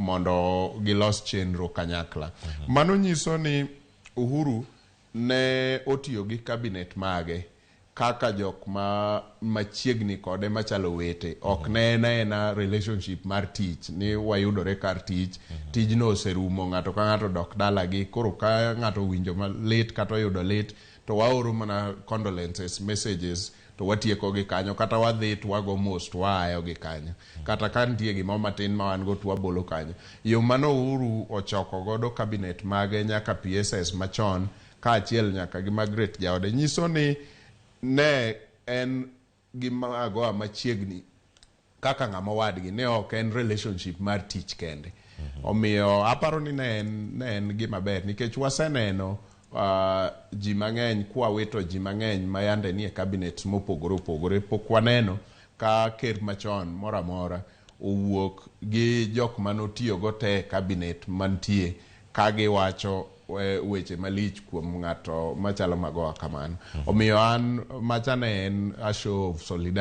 mondo gilos chenro kanyakla. Mano nyiso ni Uhuru ne otiyo gi cabinet mage kaka jok machiegni kode machalo wete. Ok ne ena relationship mar tich ni wayudore kar tich, tijno oserumo, ng'ato ka ng'ato dok dalagi, koro ka ng'ato winjo lit kata oyudo lit to waoro mana condolences messages to watieko gi kanyo, kata wadhi to wago mos to waayo gi kanyo, kata ka nitie gimoro matin ma wan go to wabolo kanyo. Yo mano Uhuru ochoko godo cabinet mage nyaka PSS machon kaachiel nyaka gi Margaret jaode, nyiso ni ne en gima goa machiegni kaka ng'ama wadgi, ne ok en relationship mar tich kende. Omiyo aparo ni ne en gima ber, nikech waseneno ji mang'eny kwa wito ji mang'eny ma yande nie cabinet mopogore opogore. Pok waneno ka ker machon mora mora owuok gi jok manotiyo go te cabinet mantie ka giwacho weche malich kuom ng'ato machalo magoa kamano. Omiyo an machane en a show of solidarity.